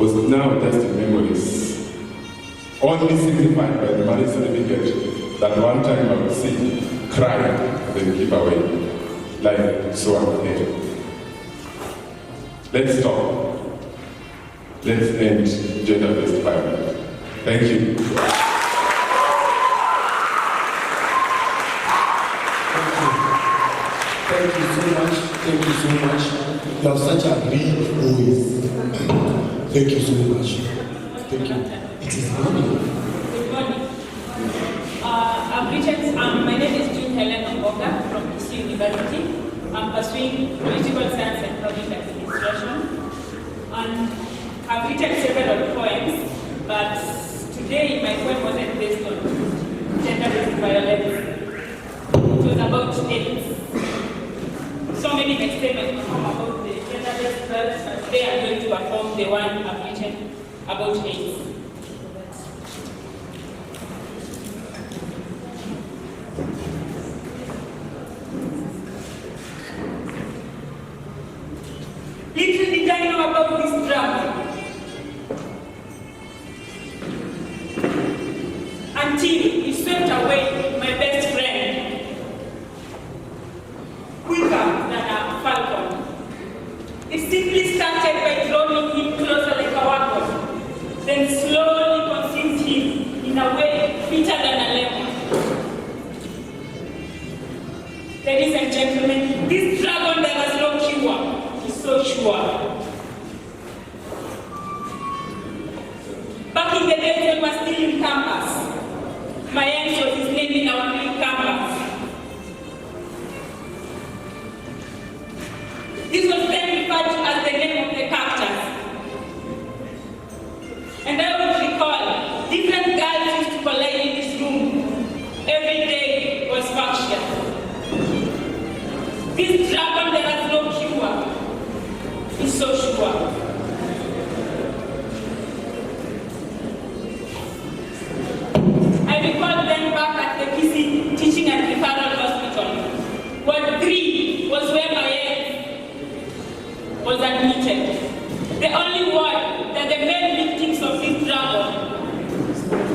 was now just in memories, only signified by the marriage certificate that one time I would see, cry, then give away, like so unfair. Let's stop. Let's end gender-based violence. Thank you. Thank you so much. Thank you so much. You have such a big voice. Thank you so much. Thank you. It is morning. Good morning. My name is P.O.BOX from Kisii University. I'm pursuing political science and public administration. And I've written several poems, but today my poem wasn't based on gender-based violence. It was about AIDS. So many next statements come about the gender-based violence, but today I'm going to perform the one I've written about AIDS. Little did I know about this drama until he swept away my best friend, quicker than a falcon. It simply started by drawing him closer like a wagon, then slowly consumed him in a way bitter than a lemon. Ladies and gentlemen, this dragon that has no cure is so sure. Back in the days when we were still in campus, my ex was his name in our new campus. This was then referred to as the name of the cactus. And I would recall, different girls used to collide in this room. Every day was function. This dragon that has no cure is so sure. I recall then back at the Kisii Teaching and Referral Hospital. Ward 3 was where my ex was admitted. The only ward that the male victims of this dragon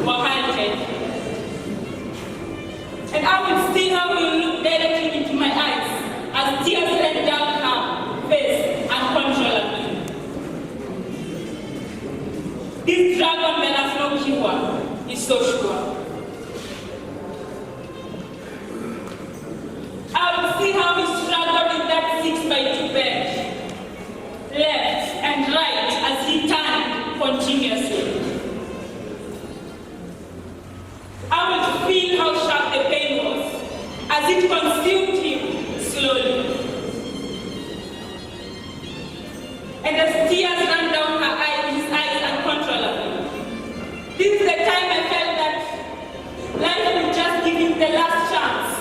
were halted. And I would see how he looked directly into my eyes as tears ran down her face uncontrollably. This dragon that has no cure is so sure. I would see how he struggled in that 6x2 bed, left and right as he turned continuously. I would feel how sharp the pain was as it consumed him slowly. And as tears ran down his eyes uncontrollably. This is the time I felt that life would just give him the last chance,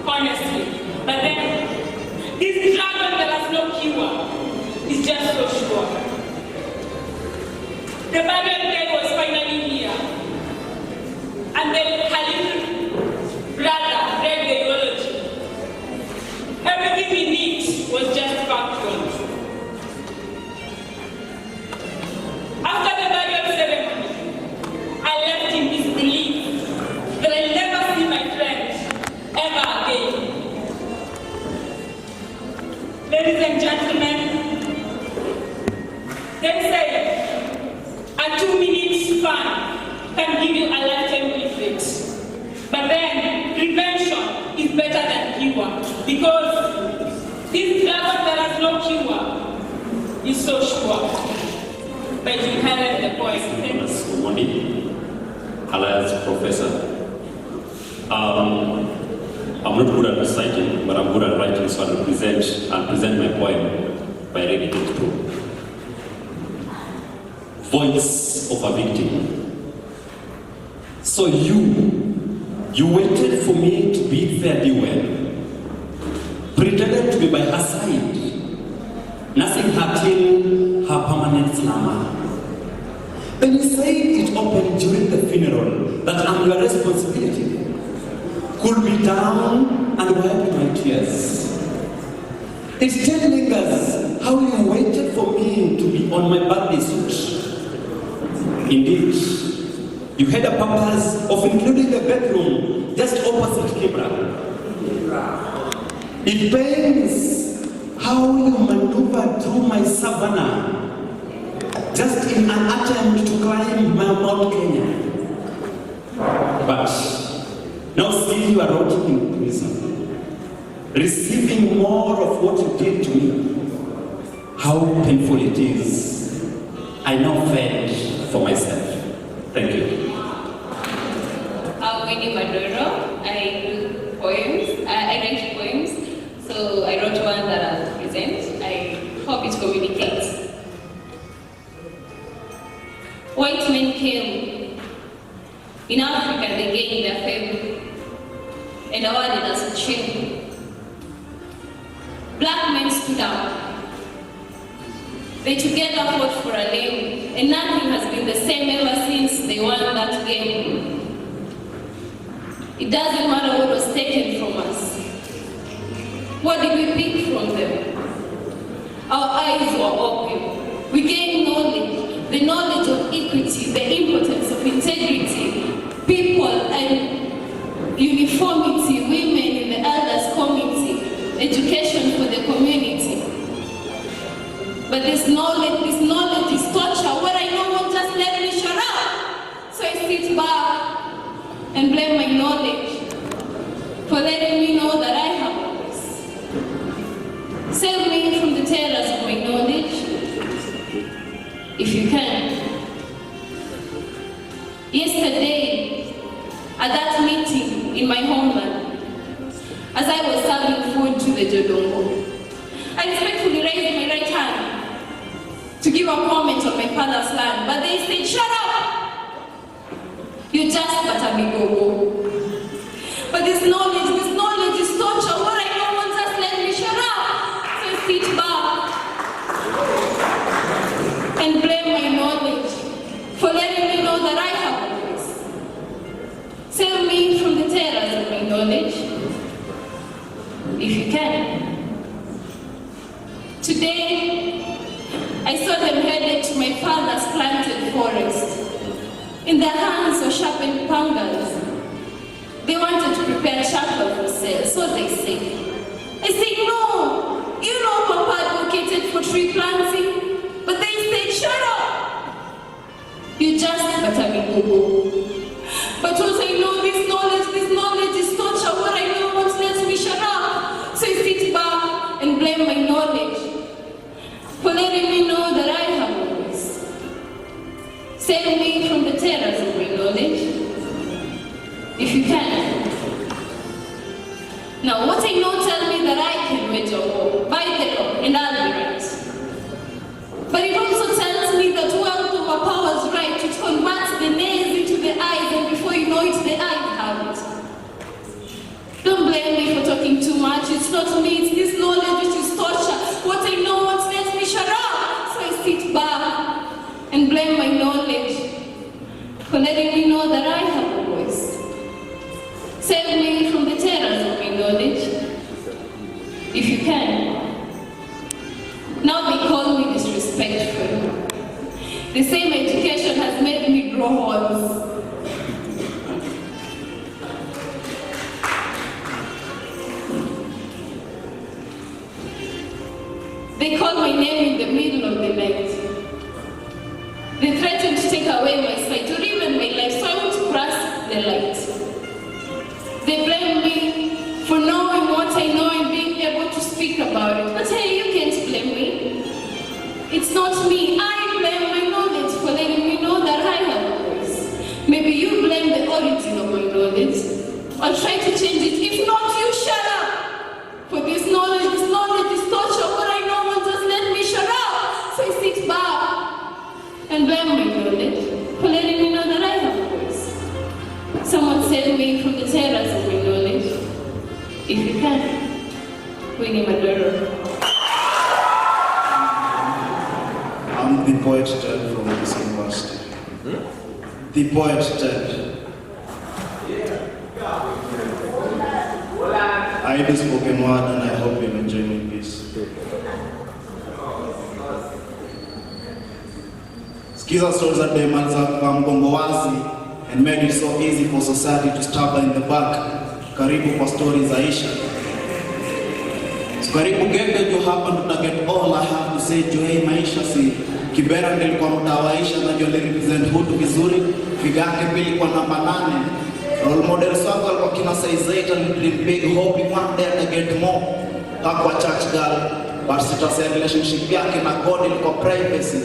honestly. But then, this dragon that has no cure is just so sure. The burial day was finally here. And then her little brother read the eulogy. Everything we need was just factual. After the burial ceremony, I left in disbelief that I'll never see my friend ever again. Ladies and gentlemen, they say a 2-minute span can give you a lifetime effect. But then, prevention is better than cure, because this dragon that has no cure is so sure. But you heard the voice. Good morning, alias Professor. I'm not good at reciting, but I'm good at writing, so I'll present my poem by reading it through. Voice of a victim. So you waited for me to bid fare thee well, pretended to be by her side, nursing her till her permanent slumber. Then you said it opened during the funeral that I'm your responsibility. Cool me down and wipe my tears. It still lingers how you waited for me to be on my birthday suit, Indeed, you had a purpose of including the bedroom just opposite Kibra. It pains how you maneuver through my savannah just in an attempt to climb Mount Kenya. But now still you are rotting in prison, receiving more of what you did to me. How painful it is. I now fend for myself. Thank you. I'm Winnie Maduro. I do poems. I write poems. So I wrote one that I'll present. I hope it communicates. White men came. In Africa, they gained their fame and awarded us a chain. Black men stood up. They together fought for a name, and nothing has been the same ever since they won that game. It doesn't matter what was taken from us. What did we pick from them? Our eyes were open. We gained knowledge, the knowledge of equity, the importance of integrity, people and uniformity, women in the elders community, education for the community. But this knowledge is torture. What I know won't just let me shut up. So I sit back and blame my knowledge for letting me know that I have a voice. Save me from the terrors of my knowledge, if you can. Yesterday, at that meeting in my homeland, as I was serving food to the Jodongo, I respectfully raised my right hand to give a comment on my father's land, but they said, shut up! You just but a bigogo. But this knowledge is torture. What I know won't just let me shut up. So I sit back and blame my knowledge for letting me know that I have a voice. Save me from the terrors of my knowledge, if you can. Today, I saw them headed to my father's planted forest. In their hands were sharpened pangas. They wanted to prepare charcoal for sale, so they said. I said, no, you know Papa advocated for tree planting, but they said, shut up. You just but a bigogo. But what I know, this knowledge is torture. What I know won't let me shut up. So I sit back and blame my knowledge for letting me know that I have a voice. Save me from the terrors of my knowledge, if you can. Now, what I know tells me that I can wage a war by the law, and I'll be right. But it also tells me that wealth overpowers right. It converts the nails into the eyes, and before you know it, the eyes have it. Don't blame me for talking too much. It's not me, it's this knowledge which is torture. What I know won't let me shut up. So I sit back and blame my knowledge for letting me know that I have a voice. Save me from the terrors of my knowledge, if you can. Now they call me disrespectful. The same education has made me grow horns. They called my name in the middle of the night. They threatened to take away my sight or even my life, so I won't cross the light. They blame me for knowing what I know and being able to speak about it. But hey, you can't blame me. It's not me. I blame my knowledge for letting me know that I have a voice. Maybe you blame the origin of my knowledge. I'll try to change it. If not, you shut up. For this knowledge is torture. What I know won't just let me shut up. So I sit back and blame my knowledge for letting me know that I have a voice. Someone save me from the terrors of my knowledge, if you can. Winnie Maduro. I'm the poet Ted from this university. The poet Ted. I do spoken word and I hope you enjoy my piece. Sikiza stories za dema za kwa mgongo wazi and made it so easy for society to stab her in the back. Karibu kwa stories za Aisha. So karibu genge jo hapa ndo get all I have to say jo hii maisha si Kibera nilikuwa mtawaisha na jo represent hutu vizuri. Figa yake pili kwa namba 8. Role model wako alikuwa kina size 8 and dream big hoping one day to get more. Hakuwa church girl but sitasema relationship yake na God ilikuwa privacy.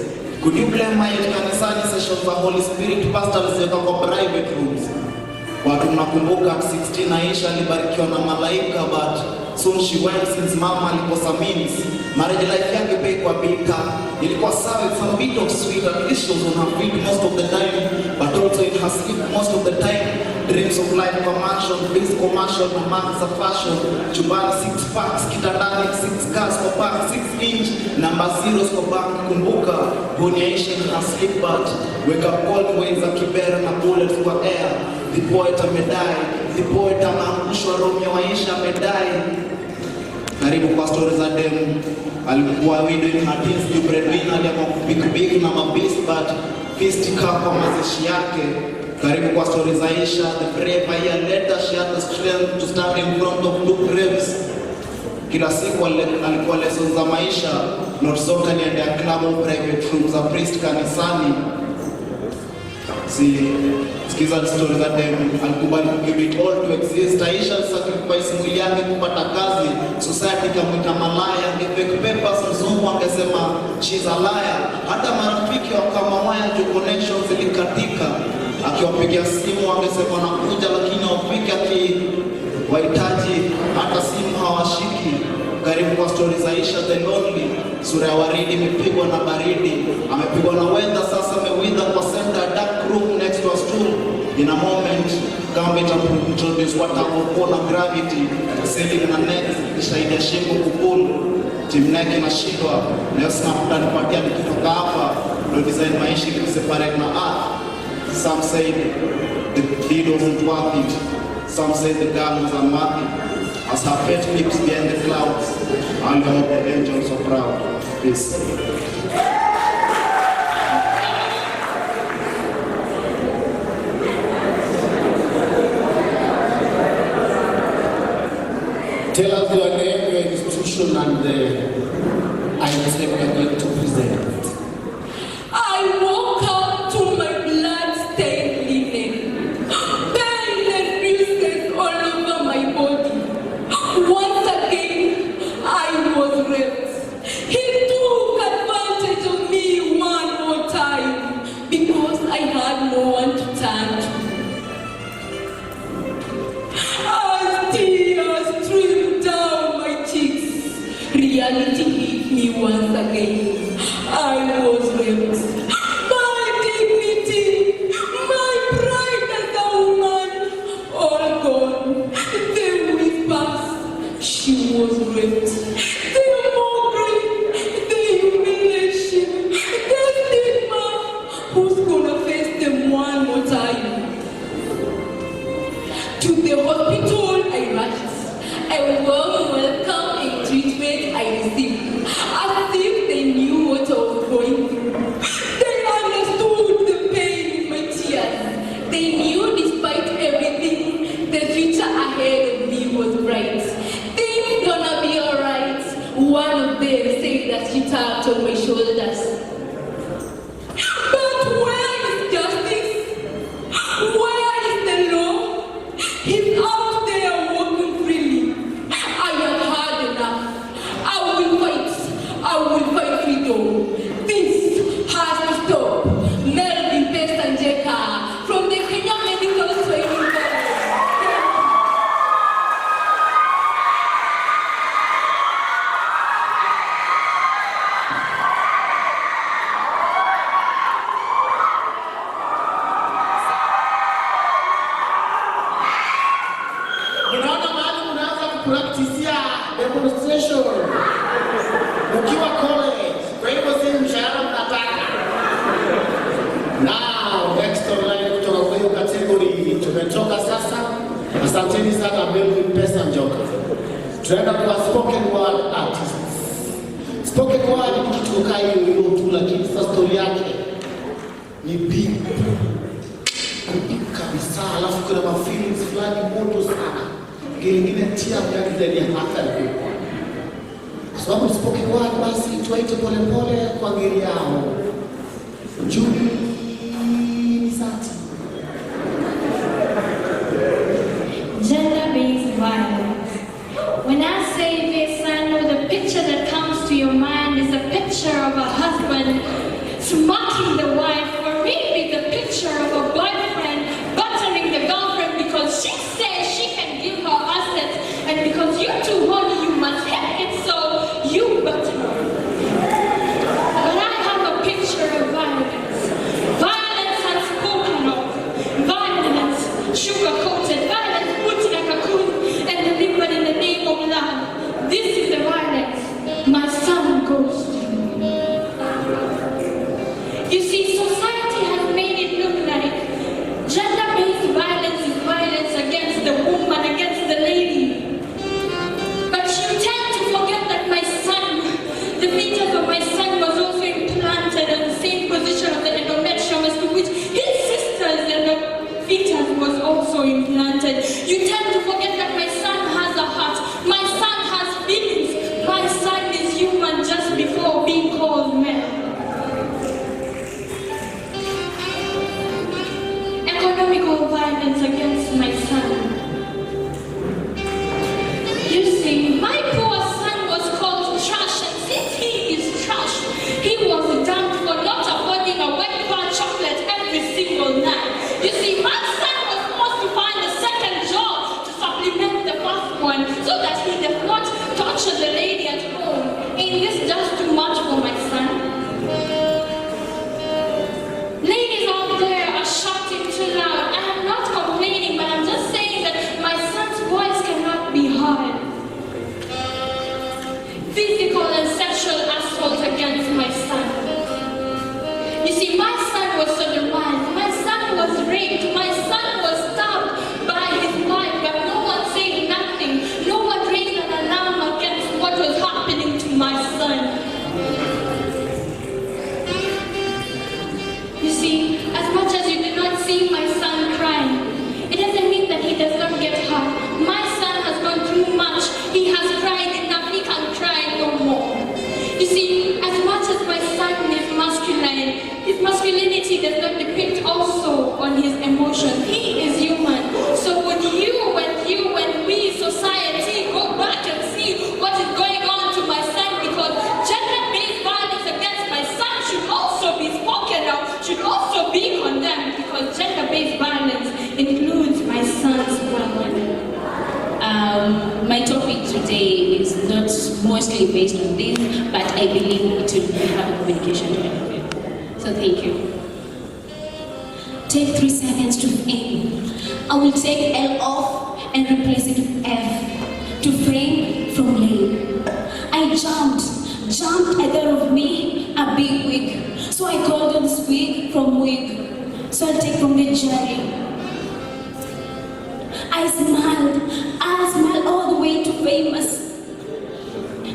Could you blame my kanisani sessions za Holy Spirit pastors zeka kwa private rooms? Watu mnakumbuka 16 Aisha alibarikiwa na malaika but soon she went since mama alikosa means. Marriage life yake pia kwa bika ilikuwa sawa, it's a bit of sweet and issues on her feet most of the time but also in her sleep most of the time. Dreams of life commercial, biz commercial, marks of fashion, chumbani 6 packs, kitandani 6 cars kwa pack, 6 inch, number zeros kwa bank. Kumbuka, huni Aisha in her sleep but wake up all ways za Kibera na bullets kwa air. The poet amedai, the poet anaangushwa, Romeo Aisha amedai. Karibu kwa stories za demu, alikuwa widow in her teens, the breadwinner alikuwa big na mabis but fist kwa mazishi yake. Karibu kwa stories za Aisha, the brave year later she had the strength to stand in front of 2 graves. Kila siku alikuwa lessons za maisha, not zote ni ya club or private rooms za priest kanisani. Sikiza stories za demu, alikubali give it all to exist. Aisha sacrifice mwili yake kupata kazi, society kamwita malaya, fake papers, mzungu angesema she's a liar. Hata marafiki wakamwaya juu connections zilikatika. Akiwapigia simu wangesema nakuja lakini wafiki akiwahitaji hata simu hawashiki. Karibu kwa stories za Aisha the lonely, sura ya waridi imepigwa na baridi, amepigwa na weather sasa amewither kwa center dark room next to a stool. In a moment, kama introduce what I call gravity, sailing na net, shahidi ya shingo kupulu, team neck inashindwa, leo sinafuta nipatia nikitoka hapa, no design maisha ikiseparate na earth. Some say the deed wasn't worth it. Some say the girl was unworthy. As her fate flips behind the clouds, and hope the angels are proud. Peace. Tell us your name, your institution, and the item you are going to present. I woke up to my blood-stained linen, pain and bruises all over my body. Once again, I was raped. He took advantage of me one more time because I had no one to turn to. As tears streamed down my cheeks, reality hit me once again. I was raped. My dignity, my pride as a woman, all gone. The whispers, she was raped. The mockery, the humiliation, the stigma, who's gonna face them one more time? To the hospital I rushed. A warm welcome and treatment I received, as if they knew what I was going through. They understood the pain in my tears. They knew despite everything, the future ahead of me was bright. Things gonna be alright. One of them said that she tapped on my shoulders. But where is justice? Where is the law? He's out there walking freely. I have had enough. I will fight freedom. This has to stop. Melvin Pesanjeka from the Kenya Medical Training College. Unaona mahali unaanza kupraktisia demonstration ukiwa college, kwa hivyo si mshahara mnataka. Now, next online kutoka kwa hiyo category tumetoka sasa. Asanteni sana Melvin Pesa Njoka. Tunaenda kwa spoken word artists. Spoken word ni kitu kai hiyo tu, lakini sasa story yake ni big kabisa, alafu kuna mafeelings fulani moto sana, ingine tia mkali zaidi ya hata ilikuwa. Kwa sababu spoken word basi tuwaite pole pole kwa ngeli yao. Judy Misati. Gender-based violence. When I say this, I know the picture that comes to your mind is a picture of a husband smacking the wife, or maybe the picture of a boyfriend battering the girlfriend because she says she can give her assets, and because you're too horny, you must have it, so you batter her. But I have a picture of violence. Violence unspoken of. Violence sugar-coated. Violence put in a cocoon and delivered in the name of love. This is the violence my son goes through. You see, society has made it look like gender-based violence is violence against the woman, against the lady. But you tend to forget that my son, the fetus of my son was also implanted in the same position of the endometrium as to which his sister's fetus was also implanted. You tend to forget that my son has a heart, my son has feelings, my son is human just before being called man. Economical violence against my son. You see, my poor son was called trash, and since he is trash, he was dumped for not affording a wet bar chocolate every single night. You see, my son was forced to find a second job to supplement the first one so that he does not torture the lady at home. Ain't this just too much for my son? Ladies out there are shouting too loud. I am not complaining, but I'm just saying that my son's voice cannot be heard. Physical and sexual assault against my son. You see, my son was sodomized, my son was raped, my son was stabbed by his wife, but no one said nothing. No one raised an alarm against what was happening to my son. You see, as much as you do not see my son crying, it doesn't mean that he does not get hurt. My son has gone through much. He has cried enough. He can cry no more. You see, as much as my son is masculine, his masculinity does not depict also on his emotions. He is human. So when we, society, go back and see what is going on to my son, because gender-based violence against my son should also be spoken of, should also be condemned, because gender-based violence includes my son's family. My topic today is not mostly based on this, but I believe it will have communication to benefit. So thank you. Take 3 seconds to aim. I will take L off and replace it with F. To frame from lay. I jumped. I thought of me a big wig. So I called on this wig from wig. So I'll take from the jelly. I smiled all the way to famous.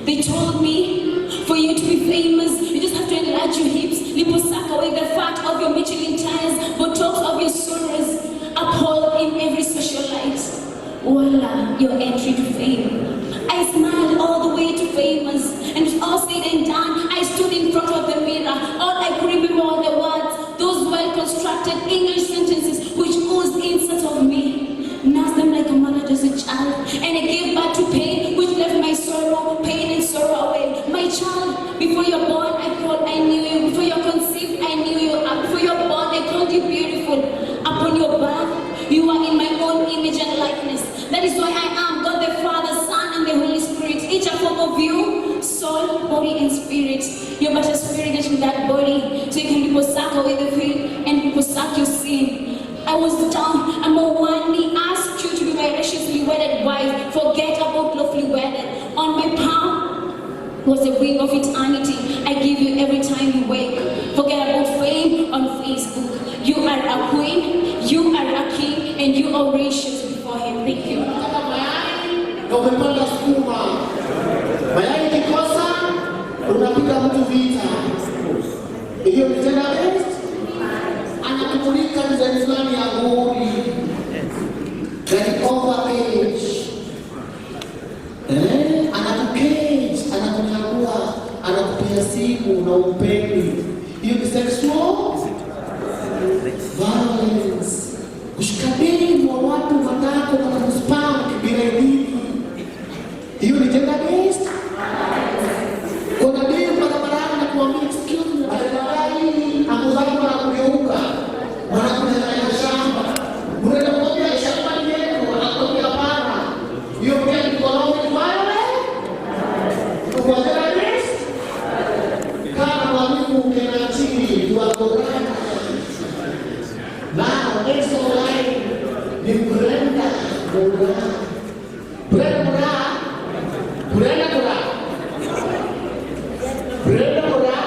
They told me, for you to be famous, you just have to enlarge your hips, liposuck away the fat of your Michelin tires, botox of your sorrows, uphold in every socialite. Voila, your entry to fame. I smiled all the way to famous, and with all said and done, I stood in front of the mirror. All I could remember were the words, those well-constructed English sentences which oozed inside of me. Nursed them like a mother does a child, and I gave birth to pain, which left my sorrow, pain and sorrow away. My child, before you're born, I thought I knew you. Before you're conceived, I knew you. Before you're born, I called you beautiful. Upon your birth, you are in my own image and likeness. That is why I am God the Father, Son, and the Holy Spirit. Each a form of you, soul, body, and spirit. You're but a spirit getting that body, so you can liposuck away the veil and liposuck your sin. I was down, I'm a one-knee, asked you to be my graciously wedded wife. Forget about lawfully wedded. On my palm was the ring of eternity. I give you every time you wake. Forget about fame on Facebook. You are a queen, you are a king, and you are gracious before him. Thank you. Na umepanda sukuma. Mayai kikosa, unapiga mtu vita. Hiyo ni gender-based? anakumulika design fulani ya nguri, like overage. Anakukage, anakukagua, anakupia simu na umpendi. Hiyo ni sexual violence. Kushikadini wa watu matako na kuspam bila idhini. Hiyo ni gender based. Kuna demu barabarani na kuambia excuse me, barabarani ambapo wanakugeuka, wanakuletea shamba. Unaenda kuambia shamba ni yenu, wanakuambia hapana. Hiyo pia ni economic violence. Kwa gender based. Kama walimu ungena chini, tuwakorana. Now, next online, ni Brenda Mura. Brenda Mura. Brenda Mura. Brenda Mura.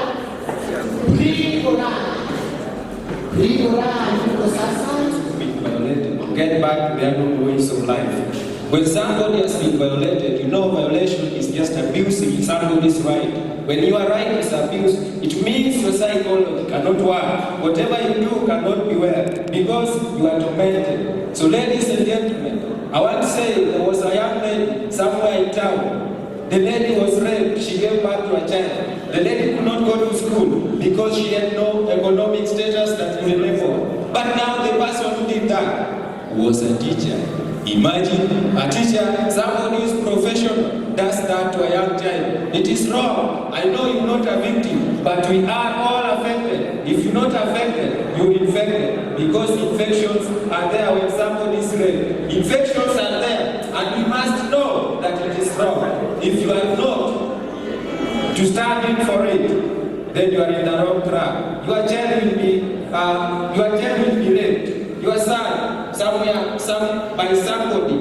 Brenda Mura. Brenda Mura. Get back the other ways of life. When somebody has been violated, you know violation is just abusing somebody's right. When you are right is abuse, it means your psychology cannot work. Whatever you do cannot be well because you are tormented. So ladies and gentlemen, I want to say there was a young lady somewhere in town. The lady was raped, she gave birth to a child. The lady could not go to school because she had no economic status that you enable. But now the person who did that was a teacher. Imagine a teacher, somebody who's professional, does that to a young child. It is wrong. I know you're not a victim, but we are all affected. If you're not affected, you're infected. Because infections are there when somebody is raped. Infections are there, and we must know that it is wrong. If you are not to stand in for it, then you are in the wrong track. Your child will be raped. Your son, by somebody,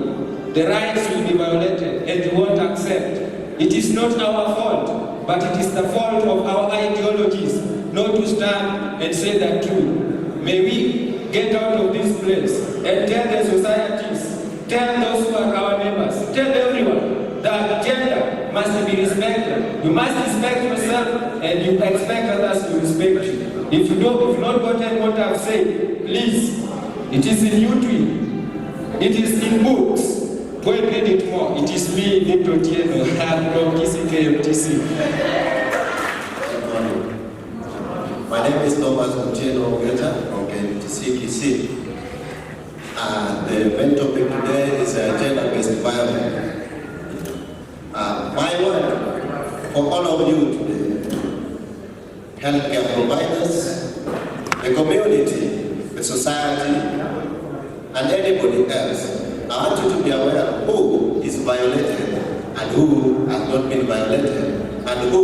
the rights will be violated and you won't accept. It is not our fault, but it is the fault of our ideologies not to stand and say the truth. May we get out of this place and tell the societies, tell those who are our neighbors, tell everyone that gender must be respected. You must respect yourself and you expect others to respect you. If you not gotten what I've said, please, it is in YouTube. It is in books. Go and read it more. It is me, Nick Otieno, from Kisii KMTC. My name is Thomas Otieno from KMTC Kisii. The main topic today is gender-based violence. My word for all of you today, healthcare providers, the community, the society, and anybody else. I want you to be aware of who is violated and who has not been violated and who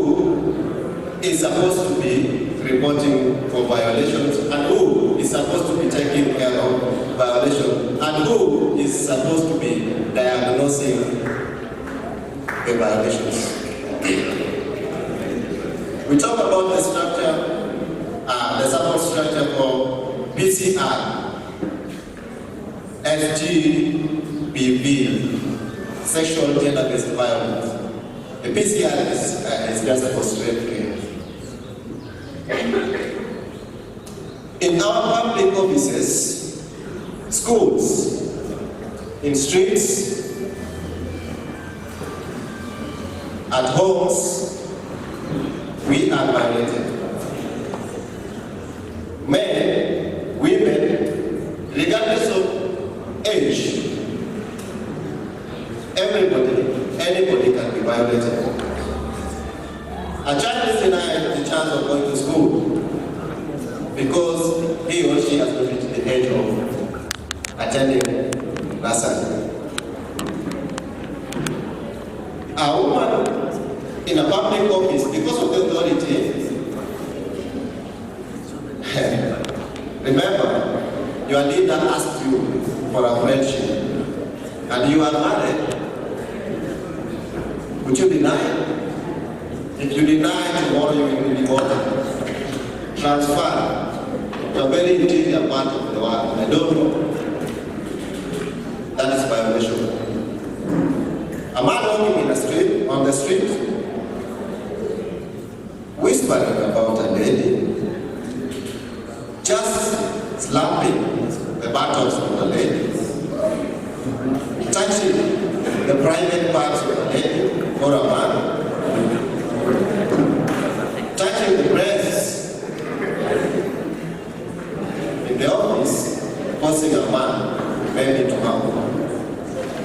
is supposed to be reporting for violations and who is supposed to be taking care of violations and who is supposed to be diagnosing the violations. We talk about the structure, the support structure for PCR, GBV, sexual gender-based violence. The PCR is just for straight care. In our public offices, schools, in streets, at homes, we are violated. Men, women, regardless of age, anybody can be violated. A child is denied the chance of going to school because he or she has not reached the age of attending nursery. A woman in a public office, because of the authority, remember, your leader asked you for a friendship, and you are married. Would you deny? If you deny, tomorrow you will be deported, transferred to a very interior part of the world. I don't know. That is violation. A man walking on the street, whispering about a lady, just slapping the buttocks of the lady, touching the private parts of the lady or a man, touching the breasts in the office, forcing a man maybe to have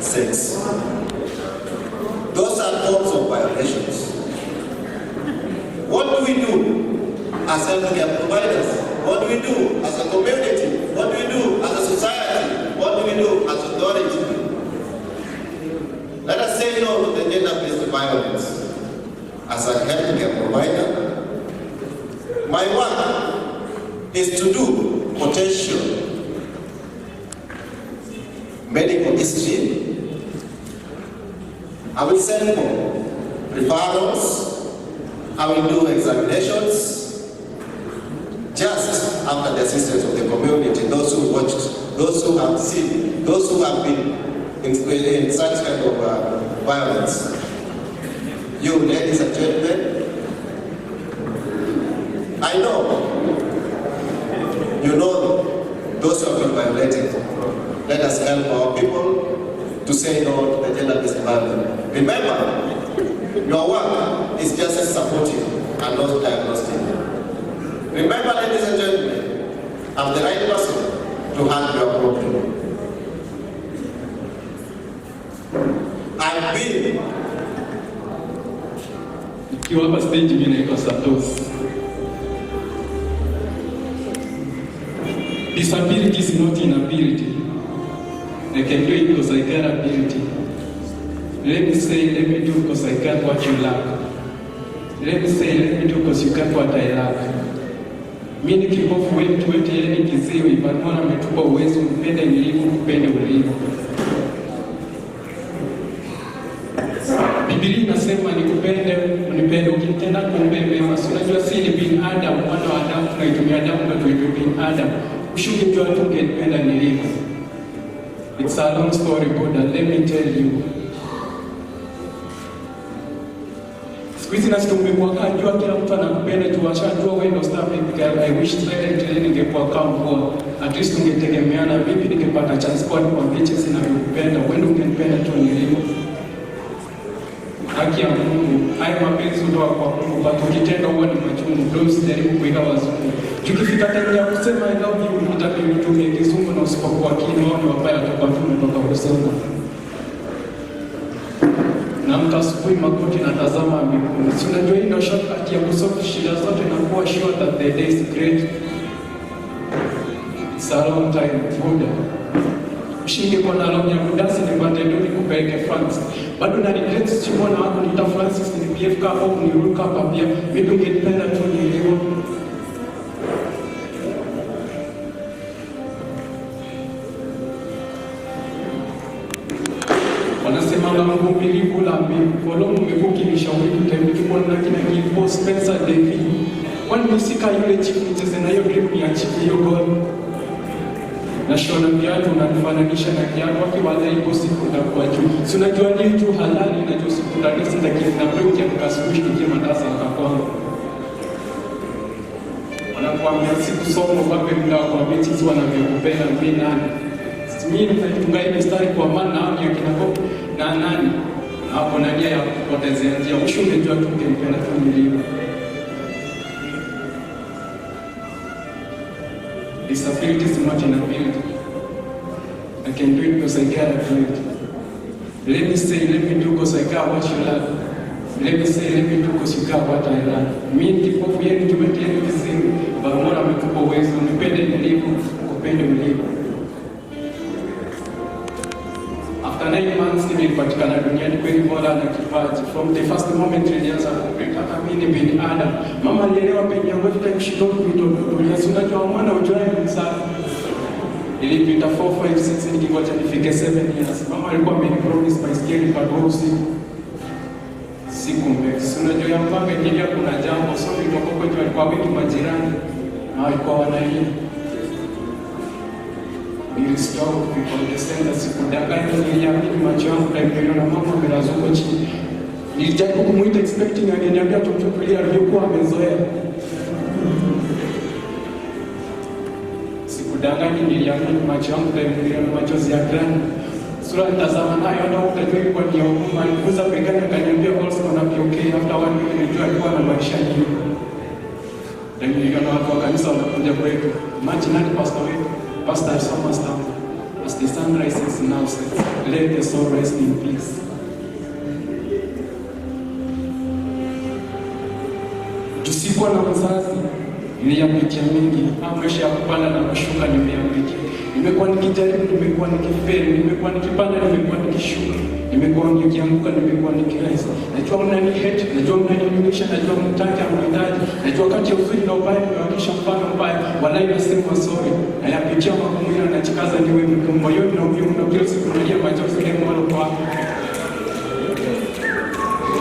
sex. Those are forms of violations. What do we do as healthcare providers? What do we do as a community? What do we do as a society? What do we do as authority? Let us say no to the gender-based violence. As a healthcare provider, my work is to do potential medical history. I will send for referrals. I will do examinations just after the assistance of the community, those who watched, those who have seen, those who have been in such kind of violence. You, ladies and gentlemen, I know, you know those who have been violated. Let us help our people to say no to the gender-based violence. Remember, your work is just supportive and not diagnostic. Remember, ladies and gentlemen, I'm the right person to handle your problem. I've been. You have a stage in Santos. Disability is not inability. I can do it because I got ability. Let me say, let me do because I got what you lack. Let me say, let me do because you got what I lack. Mimi kipofu wetu yeye ni kiziwi, Bwana ametupa uwezo mpende nilivyo, kupende ulivyo. Biblia inasema nikupende, unipende, ukinitenda kumbe mema. Unajua si ni binadamu, mwana wa Adamu, tunaitumia damu ndio tuitwe binadamu. Ushungejua tu ungependa nilivyo. It's a long story, but let me tell you. Squeeze na tumekuwa kujua kila mtu anakupenda tu, ashajua wewe ndio star baby girl. I wish silently ningekuwa kama kwa at least tungetegemeana, vipi ningepata chance kwa bitches na kukupenda, wewe ndio ungenipenda tu nilivyo. Haki ya Mungu, haya mapenzi ndio kwa Mungu, but ukitenda huwa ni machungu. Ndio usijaribu kuiga wazungu. Tukifika time ya kusema I love you, nitakutumia kizungu na usipokuwa kinao ni wabaya kwa mtu kutoka kusema. Na mtasubuhi magoti na tazama mbinguni. Si unajua hii ndio shortcut ya kusolve shida zote na kuwa sure that the day is great. It's a long time, Buddha. Ushinge kwa na long ya kudasi nipate doni kupeleke France. Bado na regret simona wako nita Francis ni PF ka au ni ruka hapa pia. Mimi ningependa tu nielewe. Wanasema la mvumilivu la mbili. Kolo mmebuki nishauri kutembea kwa na kina Kipo Spencer David. Kwani msika yule chifu mcheze na hiyo dream ya chifu hiyo goal. Na shona viatu unanifananisha na kiatu wakiwala ipo siku utakuwa juu. Si unajua ni mtu halali na juu siku utakuwa ndani na break ya mkasubishi kwa madarasa akakwanga. Wanakuambia siku somo wape muda kwa mechi tu wanavyokupenda mimi nani. Mimi nimetunga hii mstari kwa maana hapo ya kinako na nani. Hapo na nia ya kupotezea njia. Ushunge jua tu ungempenda tu nilivyo. Disability is not inability. I can do it because I care about it. Let me say, let me do because I care what you love. Let me say, let me do because you care what I love. Mimi kipofu yenu tumetenda Kisii, Bwana amekupa uwezo, nipende nilivyo, kupende ulivyo. After 9 months nilipatikana duniani kweli Mola na kipaji. From the first moment nilianza kupenda kama mimi ni binadamu. Mama alielewa penye yangu tutakishika kuitoa. Unajua mwana ujoe msana. Ilipita 4, 5, 6 nikingoja nifike 7 years. Mama alikuwa amenipromise baiskeli kwa dosi. Siku mbele. Unajua ya mpaka kilia kuna jambo. So nitoka kwetu alikuwa wengi majirani. Na walikuwa wanalia. Nilistop because the center sikudanganya niliamini macho yangu na mama amelazuka chini. Nilijaribu kumuita expecting angeniambia tutulia alivyokuwa amezoea. Sikudanganyi, niliamini macho yangu niliona machozi ya grani. Sura nitazama nayo na utajua ilikuwa ni ya huruma. Alikuza begani akaniambia also gonna be okay. After 1 week nilijua alikuwa na maisha nyingi. Na niliona watu wa kanisa wanakuja kwetu. Imagine hadi pastor wetu, Pastor Thomas Town. As the sun rises now sets, let the soul rest in peace. Tusikuwa na mzazi, niliyapitia mengi. Maisha ya kupanda na kushuka nimeyapitia. Nimekuwa nikijaribu, nimekuwa nikifeli, nimekuwa nikipanda, nimekuwa nikishuka. Nimekuwa nikianguka, nimekuwa nikirise. Najua mnani hate, najua mnanionyesha, najua mtaki amhitaji. Najua kati ya uzuri na ubaya nimewakisha mfano mbaya. Walai nasema sorry. Nayapitia magumu na nachikaza niwe moyoni na uvivu na kila siku nalia machozi ile moyo kwa.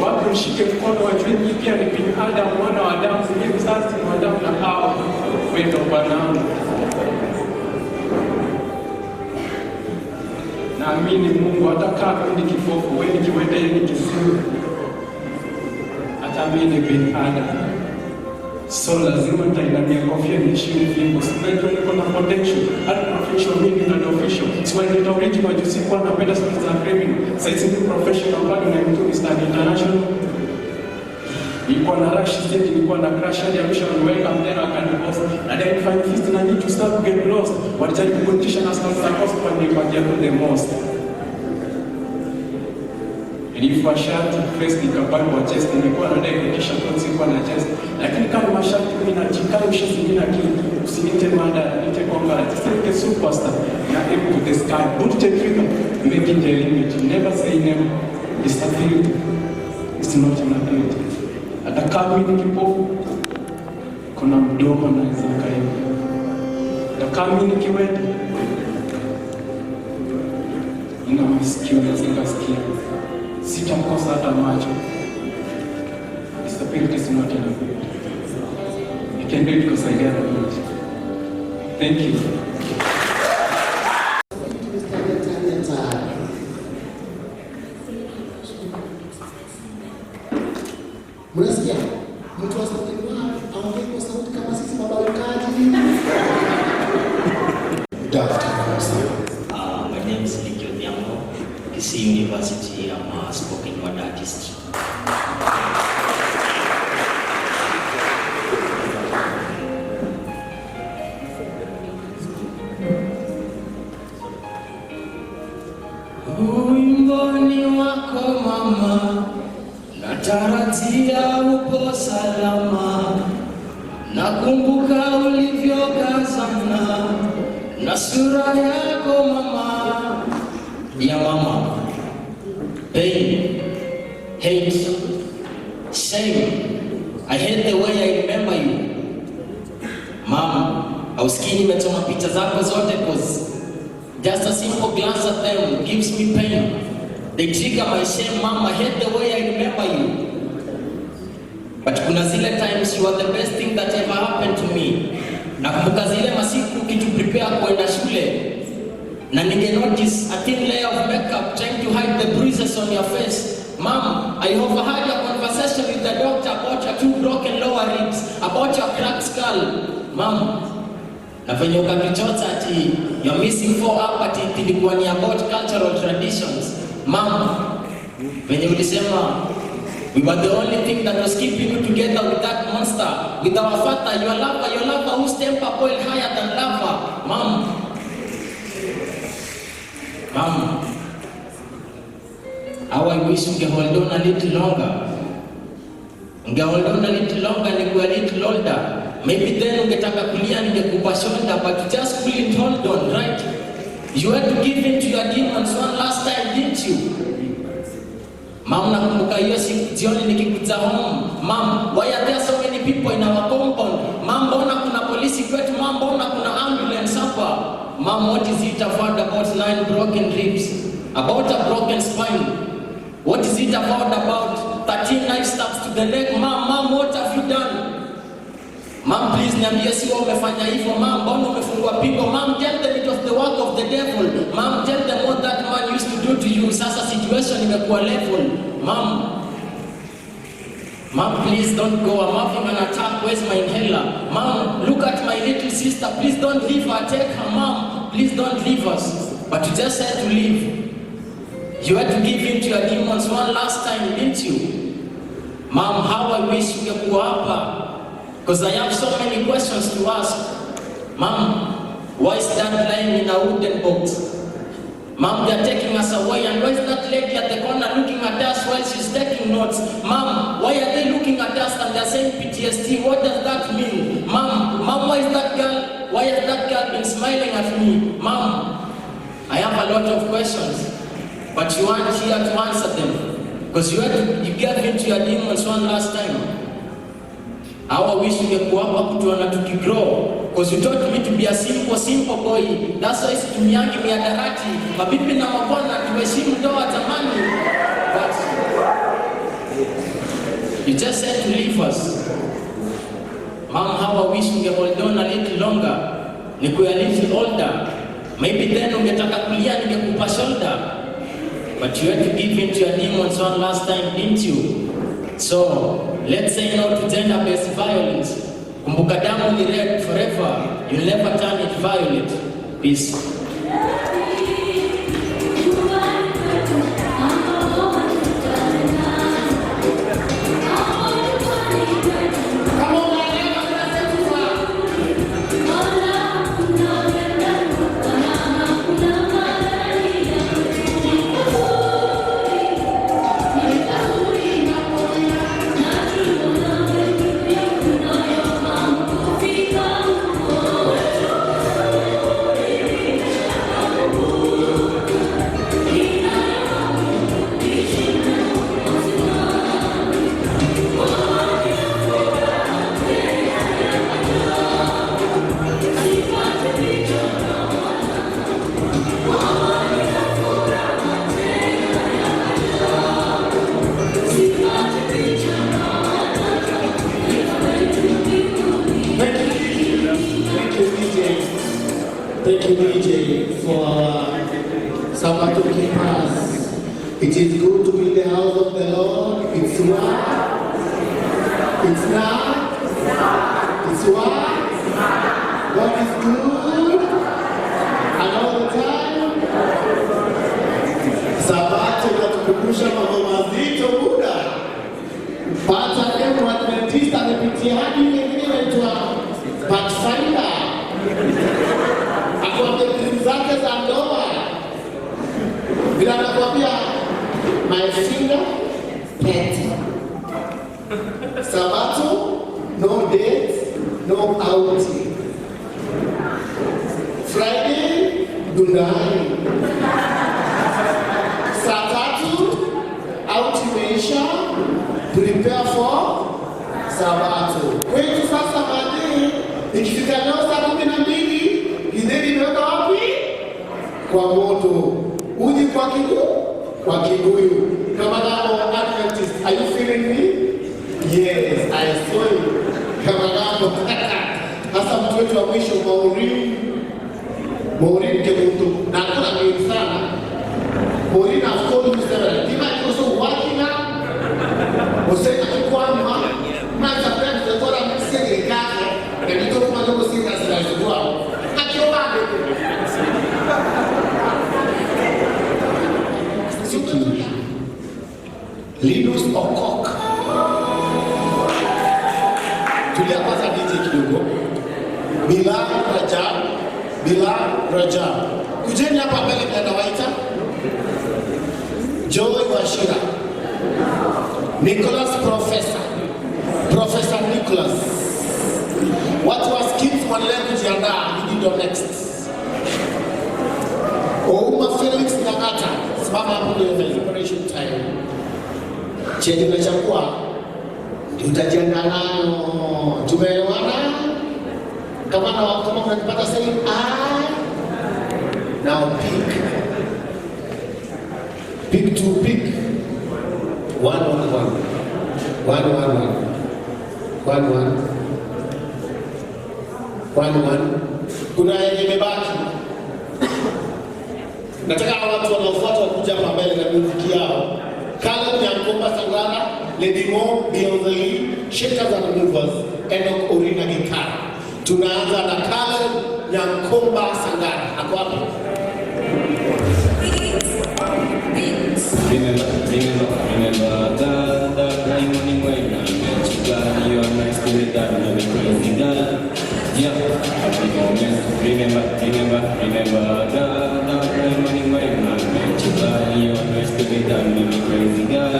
Wapi mshike mkono wajue mimi pia ni binadamu, mwana wa Adamu, ni mzazi wa Adamu na Hawa. Wendo banana. Naamini Mungu atakaa kundi kipofu, wewe nikiwenda yeye nikisimu. Hata mimi ni binadamu. So lazima nitainamia kofia niheshimu fimbo. Sinajua niko na potential, hata professional mimi na official. So when nita original juzi kwa napenda sana za criminal. Sasa ni professional bado na mtu Mr. International. Nilikuwa na rush stage, nilikuwa na crash hadi Arusha and welcome there akanipost. Na then find fist na need to start to get lost. Walijaribu kutisha na start za cost kwa nilipatia to the most. Nilikuwa shati, face nikapanda kwa chest, nilikuwa na dai kutisha kwa sikuwa na chest. Lakini kama mashati mimi na chikao shizi mimi na kitu, usinite mada, nite konga, usinite superstar. Na aim to the sky, put the trigger, make it the limit. Never say never. It's a ability. It's not an ability. Hata kama ni kipofu, kuna mdomo na zakayo. Hata kama ni kiwete, ina masikio na zikasikia. Sitamkosa hata macho. Disability is not an ability. You can do it because I get it. Thank you. Mnasikia? Mtu wa sauti aongee kwa sauti kama sisi mabalukaji. My name is Kisii University. I'm a spoken word artist. Uimboni wako mama, natarajia upo salama. Nakumbuka ulivyokazana na sura yako mama. Dear mama, pain, hate, shame. I hate the way I remember you. Mama, hausikii nimechoma picha zako zote cause just a simple glance at them gives me pain. They trigger my shame, mama. I hate the way I remember you. But kuna zile times you are the best thing that ever happened to me. Nakumbuka zile masiku kitu prepare kwenda shule. Na ninge notice a thin layer of makeup trying to hide the bruises on your face. Mom, I overheard your conversation with the doctor about your 2 broken lower ribs, about your cracked skull. Mom, na venye ukatuchota ati you're missing 4 upper teeth ilikuwa ni about cultural traditions. Mom, venye ulisema we were the only thing that was keeping you together with that monster, with our father, your lover whose temper boiled higher than lava. Mom, how I wish you hold on a little longer. Hold on a little longer and go a little older. Maybe then ungetaka kulia ningekupa shoulder, but you just couldn't hold on, right? You had to give in to your demons one last time, didn't you? Mom, nakumbuka hiyo siku jioni nikikuja home. Mom, why are there so many people in our compound? Mom, mbona kuna polisi kwetu? Mom, mbona kuna ambulance hapa? Mom, what is it about 9 broken ribs? About a broken spine? What is it about 13 knife stabs to the leg? Mom, what have you done? Mom, please niambie si wewe umefanya hivyo. Mom, mbona umefungwa pingo? Mom, tell them it was the work of the devil. Mom, tell them what that man used to do to you. Sasa situation imekuwa level. Mom, Mom, please don't go. I'm having an attack. Where's my inhaler? Mom, look at my little sister. Please don't leave her. Take her. Mom, please don't leave us. But you just had to leave. You had to give in to your demons one last time, didn't you? Mom, how I wish you could go up. Because I have so many questions to ask. Mom, why is Dad lying in a wooden box? Mom, they're taking us away, and why is that lady at the corner looking at us while she's taking notes? Mom, why are they looking at us and they're saying PTSD? What does that mean? Mom, why has that girl been smiling at me? Mom, I have a lot of questions, but you aren't here to answer them, because you gave in to your demons one last time. How I wish you could go up to grow. Because you taught me to be a simple boy. That's why situmiangi miadarati. Mabibi na mabwana tuheshimu ndoa zamani. But you just said to leave us. Mom, how I wish you could hold on a little longer. Nikuwe a little older. Maybe then ungetaka kulia ningekupa shoulder. But you had to give in to your demons one last time, didn't you? So, let's say no to gender-based violence. Kumbuka damu ni red forever. You'll never turn it violet. Peace. Thank you, DJ, for Sabbath keepers. It is good to be in the house of the Lord. It's what? It's not? It's what? What is good? And all the time? Sabbath inatukumbusha mambo mazito muda. Pata leo Adventista amepitia hadi ile inaitwa Pathfinder. Akwambia elimu zake za ndoa. Bila anakuambia my finger pet. Sabato, no date, no outing. Friday, dundani. Saturday, out imeisha, prepare for Sabato. Kwetu sasa baadaye, ikifika leo saa 12, githeri imeweka wapi? Kwa moto. Uji kwa Kikuyu. Kama nao Adventist, are you feeling me? Yes, I saw you. Kama nao. Hasa mtu wetu wa mwisho Maureen Kebutu. Na kuna mingi sana. Maureen has told you several. He might also working up. Useka kikwama. Maza friends the Torah msege kake. Na nitofu madogo sina sila zikuwa. Akiobade. Linus Okok. Tulia kwanza DJ kidogo. Bilal Rajab. Kujeni hapa mbele mnada waita. Joy Washira. Nicholas Professor Nicholas. Watu wa skills wanaendelea kujiandaa ndio next. Ouma Felix Nagata. Simama hapo ndio celebration time. Chenye unachukua utajiandaa nayo. Tumeelewana? Kama unapata say I now pick to pick 111 kuna yenye imebaki. Nataka watu wanaofuata kuja hapa mbele na muziki yao. Kala ya Mkomba Sangara Lady Mo, Beyonce Lee, Shakers and Movers, Enoch Orina Gikara. Tunaanza na Kale Nyankomba Sangara. Ako wapi? Remember that time when I met you, girl, you are my spirit, that made me crazy, girl. Yeah, happy moments. Remember that time when I met you, girl, you are my spirit, that made me crazy, girl.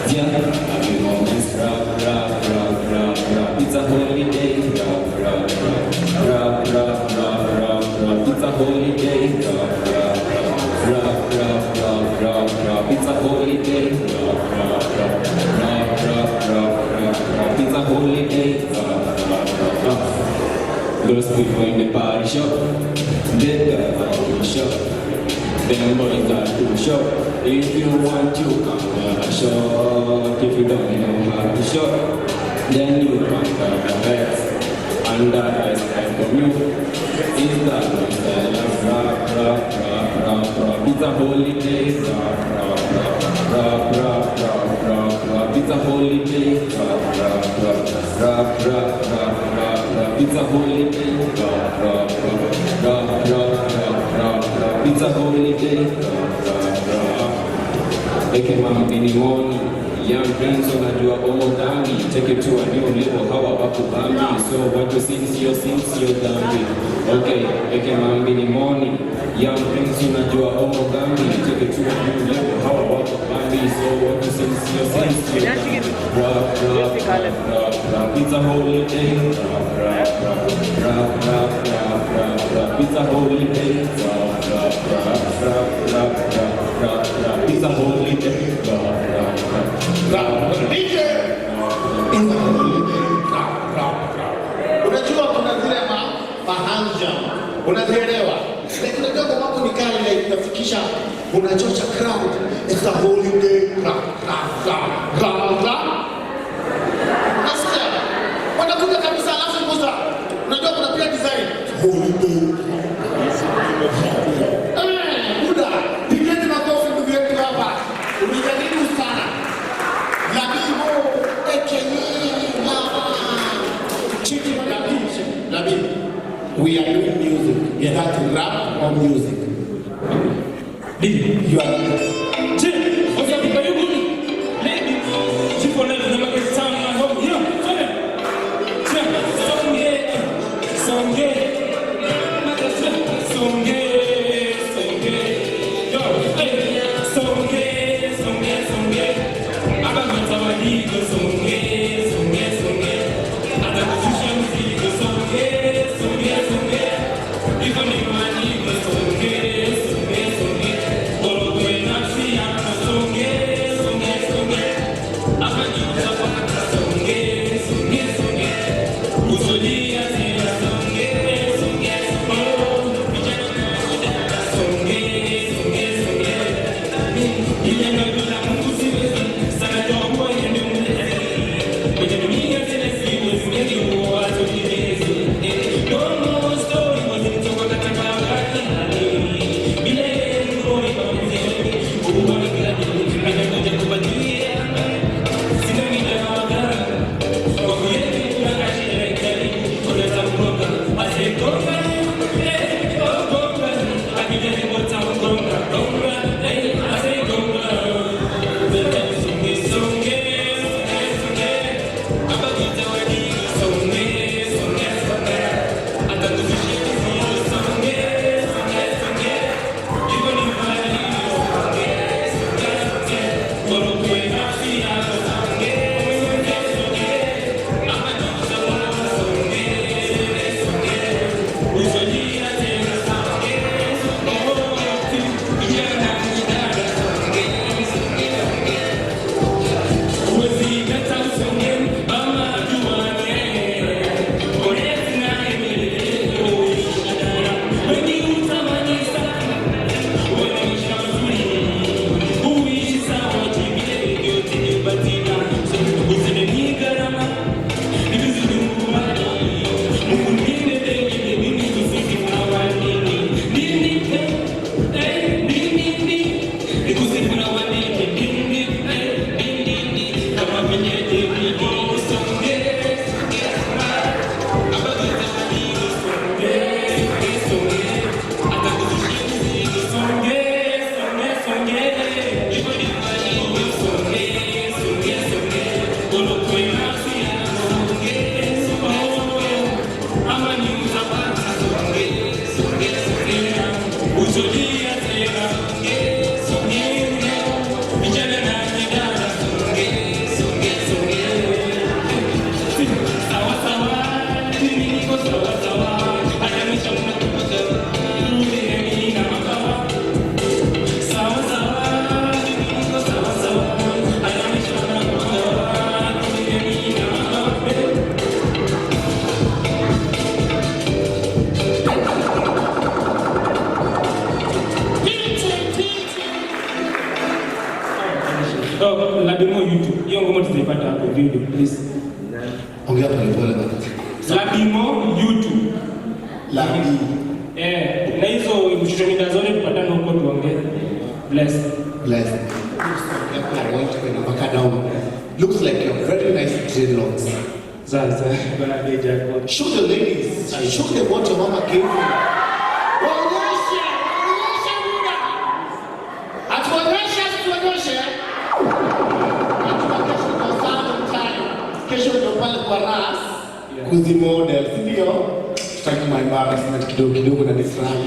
Yeah, happy moments. Rap. It's a holiday. Rap. It's a holiday. Rap. It's a holiday. Rap. It's a holiday. Those people in the party shop, they got to shop. Them boys got to shop. If you want to come to a shop, if you don't know how to shop, then you come to the best. And that is time for you. Is that my style of rap. It's a holiday. Rap. It's a holiday. Rap. It's a holiday. Rap. It's a holiday. Eke mambini moni, young prince unajua omo dhambi. Take it to a new level, hawa wako bambi. So what you since you're dhambi. Okay, eke mambini moni, young prince unajua omo dhambi. Take it to a new level, hawa wako bambi. So what you since you're dhambi. Rap. It's a holiday. Rap. It's a holiday. Rap. It's a holiday. DJ is a holiday. Unajua kuna zile mahanja, unazielewa? Lakini unajua kwa mambo ni kali na itafikisha unachocha crowd. It's a holiday. Nasikia wanakuja kabisa, alafu kuza unajua kuna pia design holiday. Buda, pigeni makofi ndugu yetu hapa. Umejaribu sana. Labi, we are doing music. Is that rap or music? You are. Even if my niggas don't get it, Labimo YouTube. Hiyo ngoma tutaipata hapo video, please. Ongea pole basi. Labimo YouTube. Labi. Na hizo social media zote tupatane huko tuongee. Bless. Looks like you have very nice dreadlocks. Show the ladies. Show them what your mama gave you. Kesho ndio pale kwa ras kuzi model, ndio tutaki my embarrassment kidogo na disrani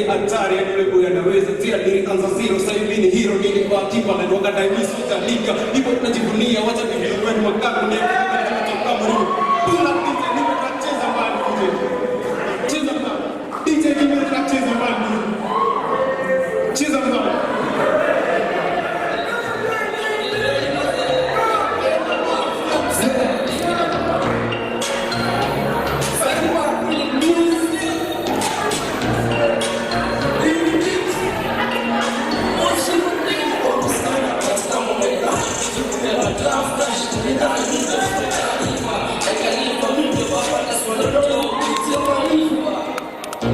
hatari yule anaweza tia nilianza zero sasa hivi ni hero nilikuwa tipa na wakati mimi sitalika ndipo tunajivunia wacha niliwe ni makamu ni kutoka mrudi bila DJ nimecheza mbali cheza mbali DJ nimecheza mbali cheza mbali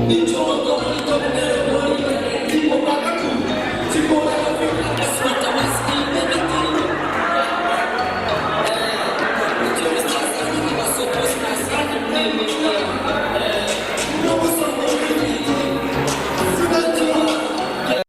It's all